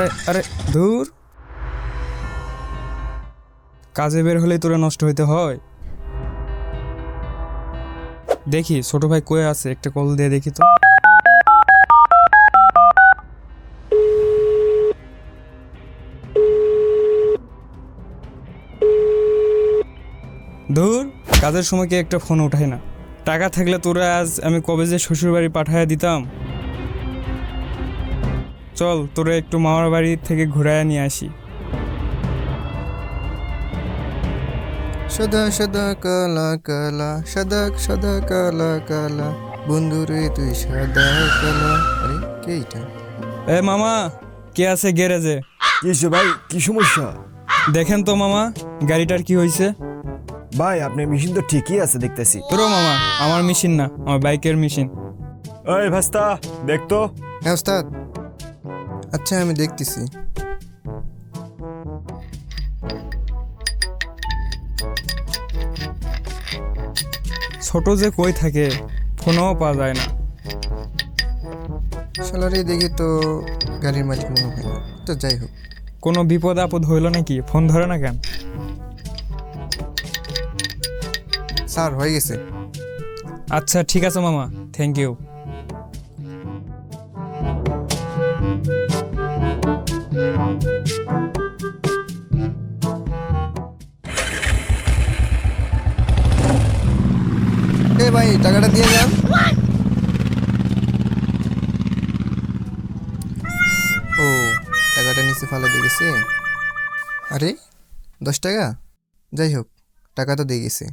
আরে আরে ধুর, কাজে বের হলেই তোরা নষ্ট হইতে হয়। দেখি ছোট ভাই কই আছে, একটা কল দিয়ে দেখি তো। ধুর, কাজের সময় কি একটা ফোন উঠাই না। টাকা থাকলে তোরা আজ আমি কবে যে শ্বশুর বাড়ি পাঠাইয়া দিতাম। চল তোরা একটু মামার বাড়ি থেকে ঘুরাইয়া নিয়ে আসি। সাদা সাদা কালা কালা, সাদা সাদা কালা কালা, বন্ধুরে তুই সাদা কালা। আরে কে এটা? এ মামা, কে আছে গ্যারেজে? কিসে ভাই, কি সমস্যা? দেখেন তো মামা, গাড়িটার কি হয়েছে। ভাই আপনার মেশিন তো ঠিকই আছে দেখতেছি। তোরও মামা, আমার মেশিন না, আমার বাইকের মেশিন। এই ভাস্তা, দেখতো। হ্যাঁ ওস্তাদ, আচ্ছা আমি দেখতেছি। ছোট যে কই থাকে, ফোনও পাওয়া যায় না। শালারে দেখি তো গাড়ির মালিক মনে হয় না, তো যাই হোক। কোনো বিপদ আপদ হইল নাকি? ফোন ধরে না কেন? স্যার হয়ে গেছে। আচ্ছা ঠিক আছে মামা, থ্যাংক ইউ। এ ভাই টাকাটা দিয়ে যান। ও, টাকাটা নিচে ফেলা দিয়ে গেছে। আরে 10 টাকা, যাই হোক টাকা তো দিয়ে গেছে।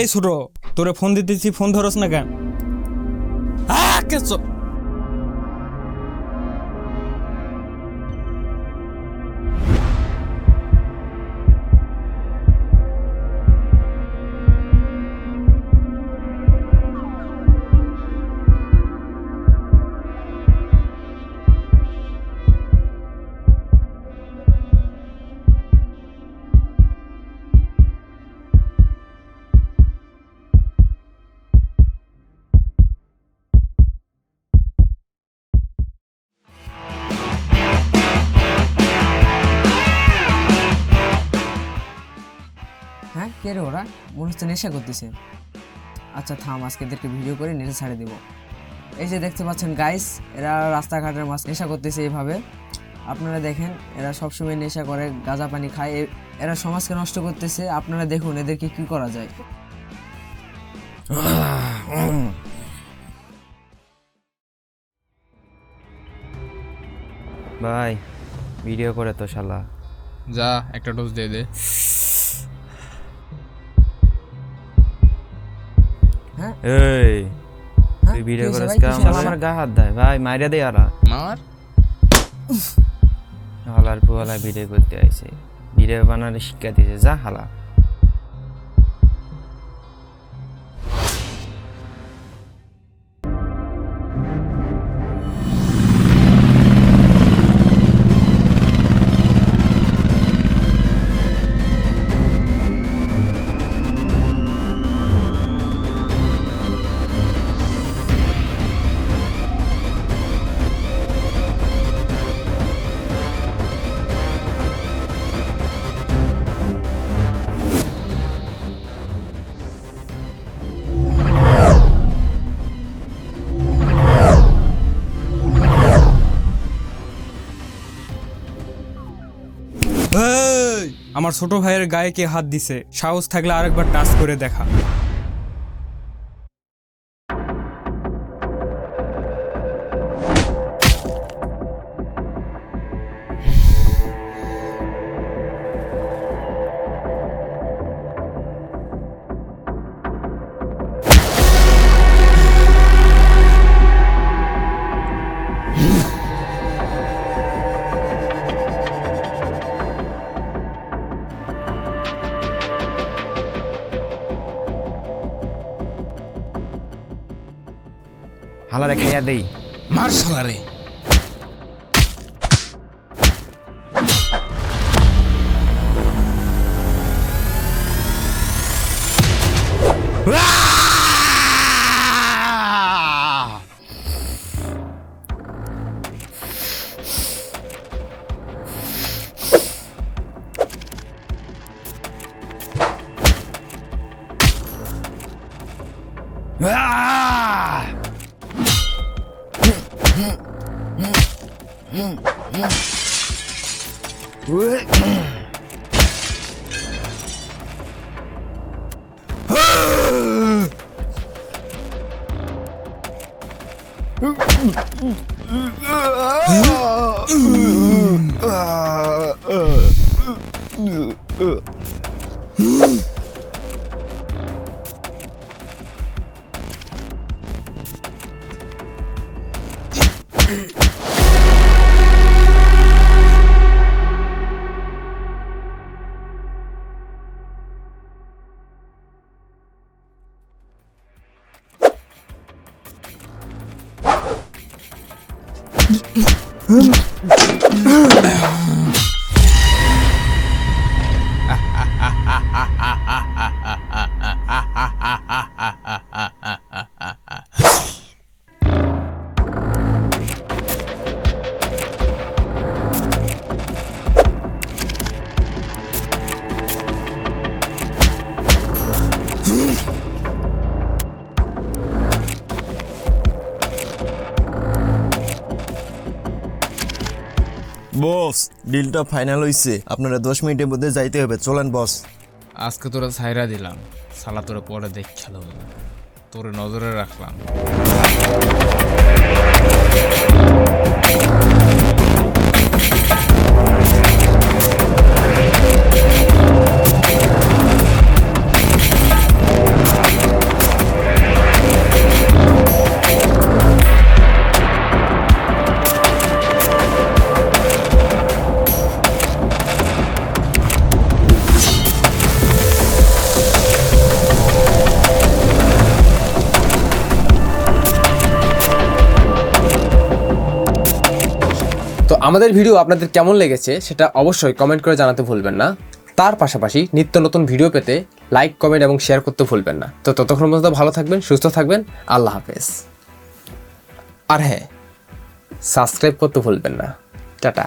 এই ছোট, তোরে ফোন দিতেছি, ফোন ধরস না কেন? কেছো হ্যাঁ কে রে ওরা? মনে হচ্ছে নেশা করতেছে। আচ্ছা থাম, আজকে এদেরকে ভিডিও করে নেশা ছাড়ে দেবো। এই যে দেখতে পাচ্ছেন গাইস, এরা রাস্তাঘাটের মাছ নেশা করতেছে এইভাবে। আপনারা দেখেন, এরা সবসময় নেশা করে, গাঁজা পানি খায়, এরা সমাজকে নষ্ট করতেছে। আপনারা দেখুন এদেরকে কি করা যায়। ভাই ভিডিও করে তো শালা। যা একটা ডোজ দিয়ে দে। হ্যাঁ এই হ্যাঁ, তুই ভিডিও কি হয়েছে করিস ভাই? কা? কি সমস্যা? আমার গা হাত দেয় ভাই, মাইরা দেই আরা। মার। হালার পুয়ালা ভিডিও করতে আইছে, ভিডিও বানানোর শিক্ষা দিয়েছে, যা হালা। এই, আমার ছোট ভাইয়ের গায়ে কে হাত দিছে? সাহস থাকলে আরেকবার টাচ করে দেখা। হালারে খাইয়া দেই। মার শালারে। বস ডিলটা ফাইনাল হইছে, আপনারা 10 মিনিটের মধ্যে যাইতে হবে, চলেন বস। আজকে তোরা ছাইরা দিলাম, শালা তোরা পরে দেখ খেলো, তোরে নজরে রাখলাম। তো আমাদের ভিডিও আপনাদের কেমন লেগেছে সেটা অবশ্যই কমেন্ট করে জানাতে ভুলবেন না। তার পাশাপাশি নিত্য নতুন ভিডিও পেতে লাইক, কমেন্ট এবং শেয়ার করতে ভুলবেন না। তো ততক্ষণ পর্যন্ত ভালো থাকবেন, সুস্থ থাকবেন। আল্লাহ হাফেজ। আর হ্যাঁ, সাবস্ক্রাইব করতে ভুলবেন না। টাটা।